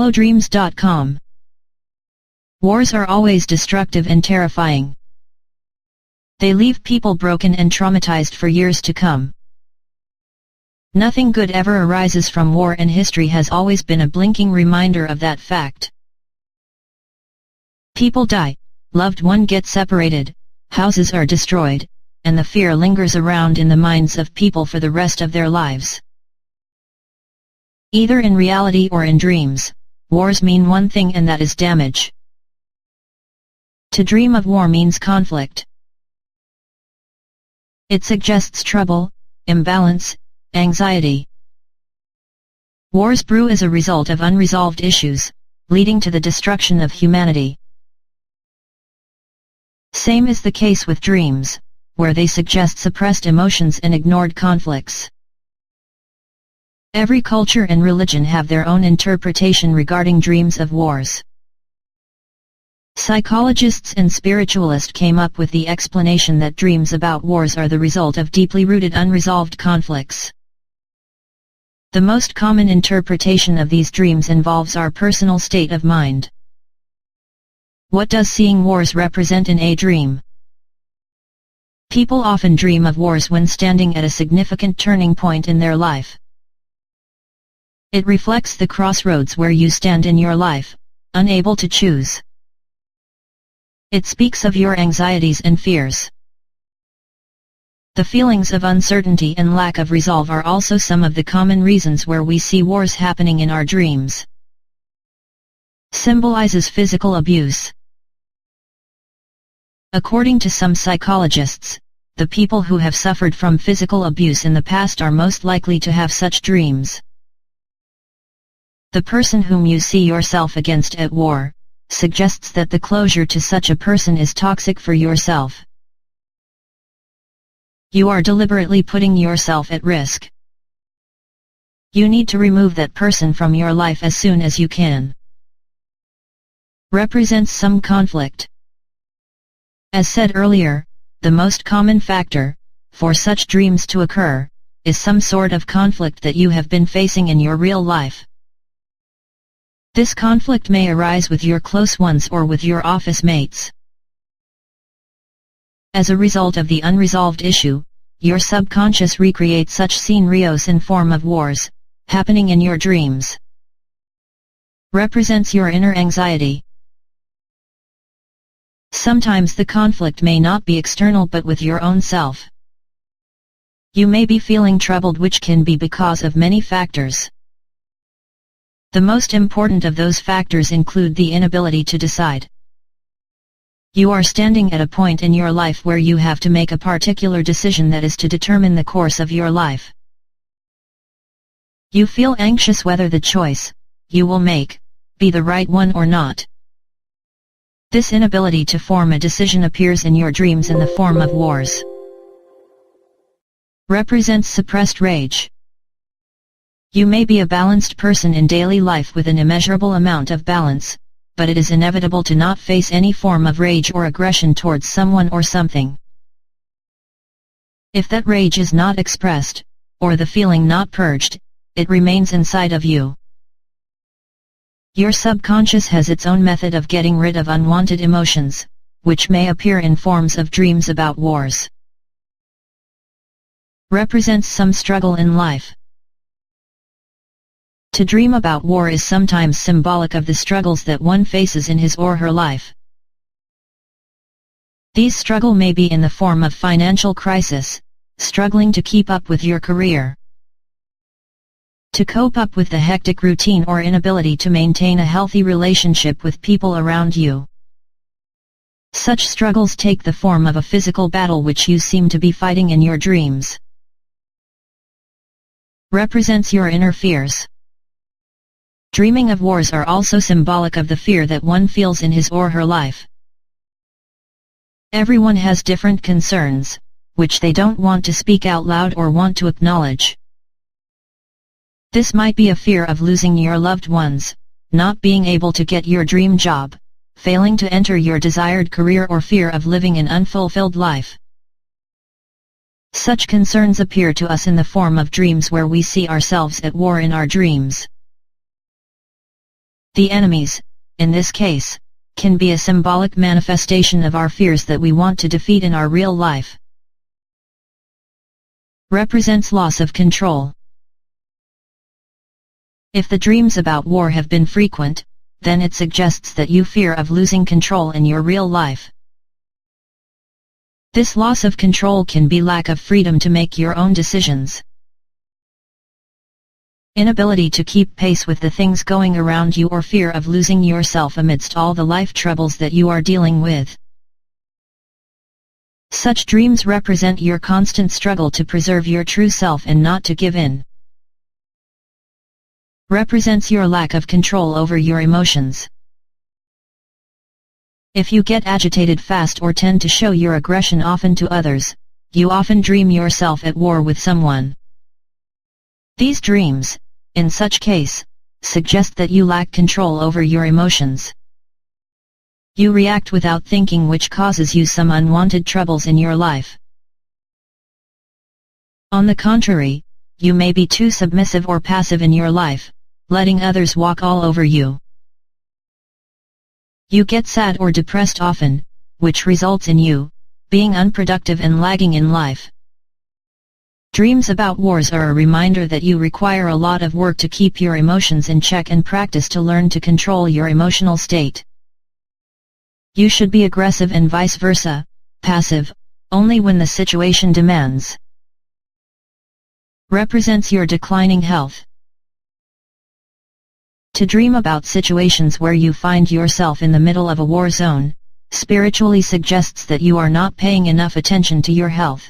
HelloDreams.com. Wars are always destructive and terrifying. They leave people broken and traumatized for years to come. Nothing good ever arises from war, and history has always been a blinking reminder of that fact. People die, loved ones get separated, houses are destroyed, and the fear lingers around in the minds of people for the rest of their lives. Either in reality or in dreams, wars mean one thing, and that is damage. To dream of war means conflict. It suggests trouble, imbalance, anxiety. Wars brew as a result of unresolved issues, leading to the destruction of humanity. Same is the case with dreams, where they suggest suppressed emotions and ignored conflicts. Every culture and religion have their own interpretation regarding dreams of wars. Psychologists and spiritualists came up with the explanation that dreams about wars are the result of deeply rooted unresolved conflicts. The most common interpretation of these dreams involves our personal state of mind. What does seeing wars represent in a dream? People often dream of wars when standing at a significant turning point in their life. It reflects the crossroads where you stand in your life, unable to choose. It speaks of your anxieties and fears. The feelings of uncertainty and lack of resolve are also some of the common reasons where we see wars happening in our dreams. Symbolizes physical abuse. According to some psychologists, the people who have suffered from physical abuse in the past are most likely to have such dreams. The person whom you see yourself against at war suggests that the closure to such a person is toxic for yourself. You are deliberately putting yourself at risk. You need to remove that person from your life as soon as you can. Represents some conflict. As said earlier, the most common factor for such dreams to occur is some sort of conflict that you have been facing in your real life. This conflict may arise with your close ones or with your office mates. As a result of the unresolved issue, your subconscious recreates such scenarios in form of wars happening in your dreams. Represents your inner anxiety. Sometimes the conflict may not be external but with your own self. You may be feeling troubled, which can be because of many factors. The most important of those factors include the inability to decide. You are standing at a point in your life where you have to make a particular decision that is to determine the course of your life. You feel anxious whether the choice you will make be the right one or not. This inability to form a decision appears in your dreams in the form of wars. Represents suppressed rage. You may be a balanced person in daily life with an immeasurable amount of balance, but it is inevitable to not face any form of rage or aggression towards someone or something. If that rage is not expressed, or the feeling not purged, it remains inside of you. Your subconscious has its own method of getting rid of unwanted emotions, which may appear in forms of dreams about wars. Represents some struggle in life. To dream about war is sometimes symbolic of the struggles that one faces in his or her life. These struggles may be in the form of financial crisis, struggling to keep up with your career, to cope up with the hectic routine, or inability to maintain a healthy relationship with people around you. Such struggles take the form of a physical battle which you seem to be fighting in your dreams. Represents your inner fears. Dreaming of wars are also symbolic of the fear that one feels in his or her life. Everyone has different concerns, which they don't want to speak out loud or want to acknowledge. This might be a fear of losing your loved ones, not being able to get your dream job, failing to enter your desired career, or fear of living an unfulfilled life. Such concerns appear to us in the form of dreams where we see ourselves at war in our dreams. The enemies, in this case, can be a symbolic manifestation of our fears that we want to defeat in our real life. Represents loss of control. If the dreams about war have been frequent, then it suggests that you fear of losing control in your real life. This loss of control can be lack of freedom to make your own decisions. Inability to keep pace with the things going around you, or fear of losing yourself amidst all the life troubles that you are dealing with. Such dreams represent your constant struggle to preserve your true self and not to give in. Represents your lack of control over your emotions. If you get agitated fast or tend to show your aggression often to others, you often dream yourself at war with someone. These dreams, in such case, suggest that you lack control over your emotions. You react without thinking, which causes you some unwanted troubles in your life. On the contrary, you may be too submissive or passive in your life, letting others walk all over you. You get sad or depressed often, which results in you being unproductive and lagging in life. Dreams about wars are a reminder that you require a lot of work to keep your emotions in check and practice to learn to control your emotional state. You should be aggressive and vice versa, passive, only when the situation demands. Represents your declining health. To dream about situations where you find yourself in the middle of a war zone, spiritually suggests that you are not paying enough attention to your health.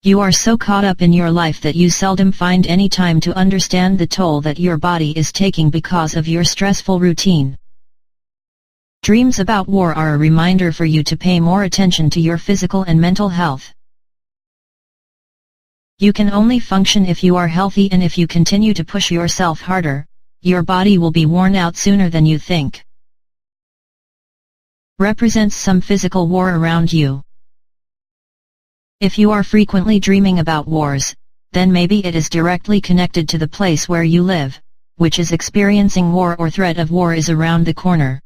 You are so caught up in your life that you seldom find any time to understand the toll that your body is taking because of your stressful routine. Dreams about war are a reminder for you to pay more attention to your physical and mental health. You can only function if you are healthy, and if you continue to push yourself harder, your body will be worn out sooner than you think. Represents some physical war around you. If you are frequently dreaming about wars, then maybe it is directly connected to the place where you live, which is experiencing war, or threat of war is around the corner.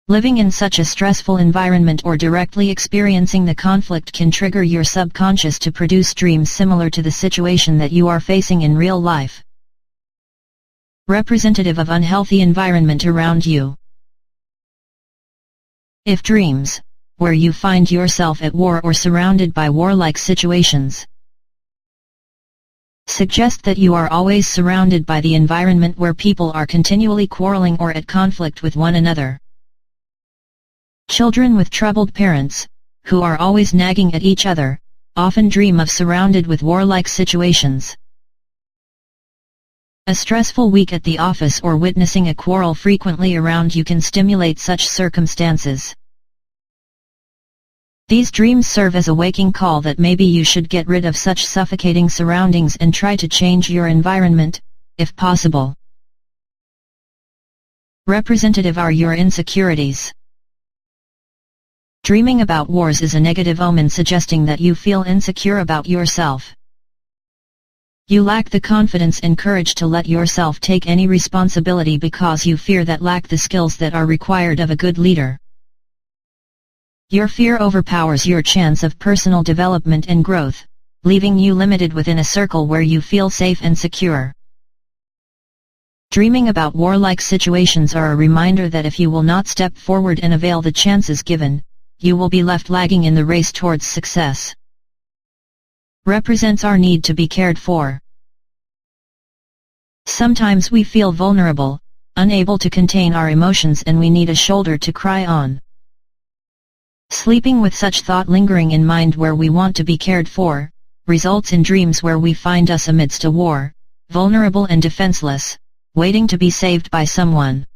Living in such a stressful environment or directly experiencing the conflict can trigger your subconscious to produce dreams similar to the situation that you are facing in real life. Representative of unhealthy environment around you. If dreams, where you find yourself at war or surrounded by warlike situations, suggest that you are always surrounded by the environment where people are continually quarreling or at conflict with one another. Children with troubled parents, who are always nagging at each other, often dream of surrounded with warlike situations. A stressful week at the office or witnessing a quarrel frequently around you can stimulate such circumstances. These dreams serve as a waking call that maybe you should get rid of such suffocating surroundings and try to change your environment, if possible. Representative are your insecurities. Dreaming about wars is a negative omen, suggesting that you feel insecure about yourself. You lack the confidence and courage to let yourself take any responsibility because you fear that lack the skills that are required of a good leader. Your fear overpowers your chance of personal development and growth, leaving you limited within a circle where you feel safe and secure. Dreaming about warlike situations are a reminder that if you will not step forward and avail the chances given, you will be left lagging in the race towards success. Represents our need to be cared for. Sometimes we feel vulnerable, unable to contain our emotions, and we need a shoulder to cry on. Sleeping with such thought lingering in mind where we want to be cared for, results in dreams where we find us amidst a war, vulnerable and defenseless, waiting to be saved by someone.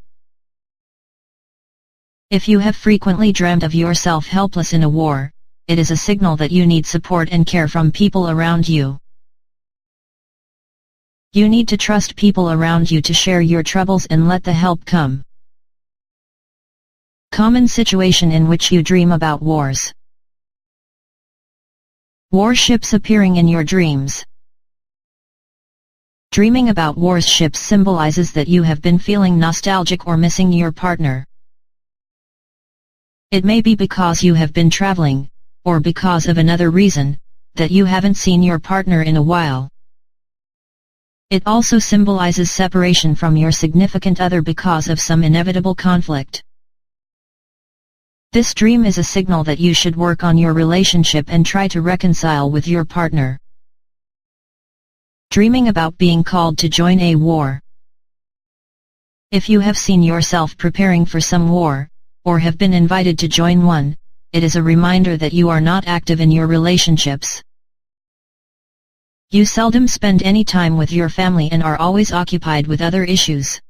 If you have frequently dreamt of yourself helpless in a war, it is a signal that you need support and care from people around you. You need to trust people around you to share your troubles and let the help come. Common situation in which you dream about wars. Warships appearing in your dreams. Dreaming about warships symbolizes that you have been feeling nostalgic or missing your partner. It may be because you have been traveling, or because of another reason, that you haven't seen your partner in a while. It also symbolizes separation from your significant other because of some inevitable conflict. This dream is a signal that you should work on your relationship and try to reconcile with your partner. Dreaming about being called to join a war. If you have seen yourself preparing for some war, or have been invited to join one, it is a reminder that you are not active in your relationships. You seldom spend any time with your family and are always occupied with other issues.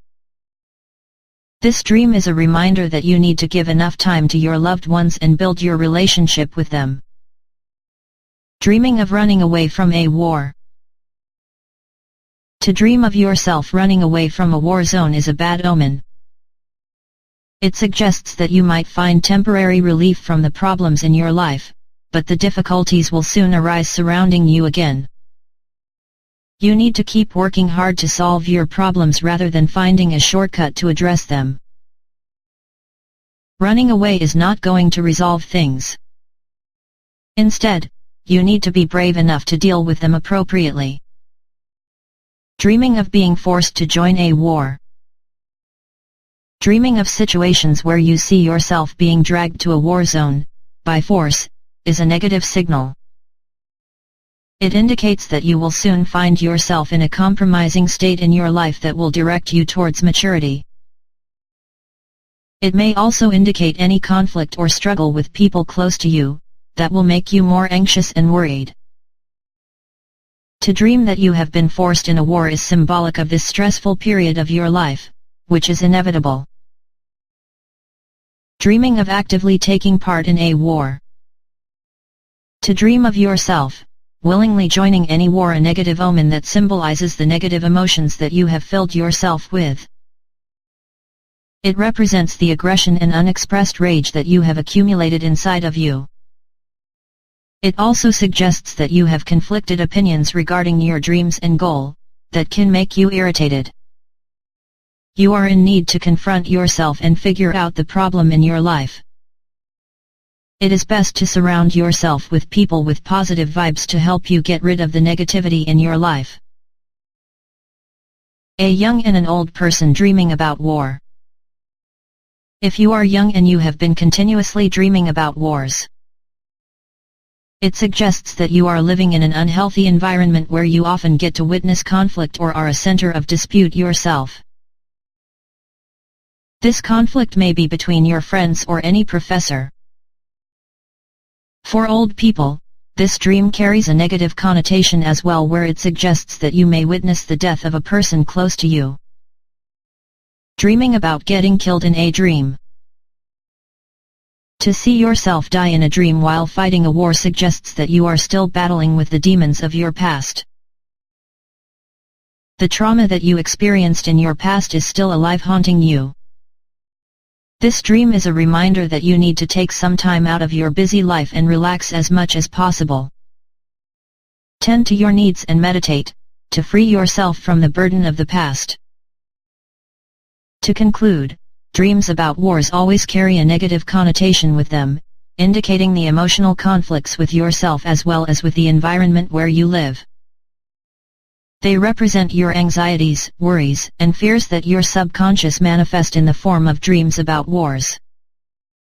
This dream is a reminder that you need to give enough time to your loved ones and build your relationship with them. Dreaming of running away from a war. To dream of yourself running away from a war zone is a bad omen. It suggests that you might find temporary relief from the problems in your life, but the difficulties will soon arise surrounding you again. You need to keep working hard to solve your problems rather than finding a shortcut to address them. Running away is not going to resolve things. Instead, you need to be brave enough to deal with them appropriately. Dreaming of being forced to join a war. Dreaming of situations where you see yourself being dragged to a war zone, by force, is a negative signal. It indicates that you will soon find yourself in a compromising state in your life that will direct you towards maturity. It may also indicate any conflict or struggle with people close to you, that will make you more anxious and worried. To dream that you have been forced in a war is symbolic of this stressful period of your life, which is inevitable. Dreaming of actively taking part in a war. To dream of yourself willingly joining any war, a negative omen that symbolizes the negative emotions that you have filled yourself with. It represents the aggression and unexpressed rage that you have accumulated inside of you. It also suggests that you have conflicted opinions regarding your dreams and goal, that can make you irritated. You are in need to confront yourself and figure out the problem in your life. It is best to surround yourself with people with positive vibes to help you get rid of the negativity in your life. A young and an old person dreaming about war. If you are young and you have been continuously dreaming about wars, it suggests that you are living in an unhealthy environment where you often get to witness conflict or are a center of dispute yourself. This conflict may be between your friends or any professor. For old people, this dream carries a negative connotation as well, where it suggests that you may witness the death of a person close to you. Dreaming about getting killed in a dream. To see yourself die in a dream while fighting a war suggests that you are still battling with the demons of your past. The trauma that you experienced in your past is still alive, haunting you. This dream is a reminder that you need to take some time out of your busy life and relax as much as possible. Tend to your needs and meditate, to free yourself from the burden of the past. To conclude, dreams about wars always carry a negative connotation with them, indicating the emotional conflicts with yourself as well as with the environment where you live. They represent your anxieties, worries, and fears that your subconscious manifest in the form of dreams about wars.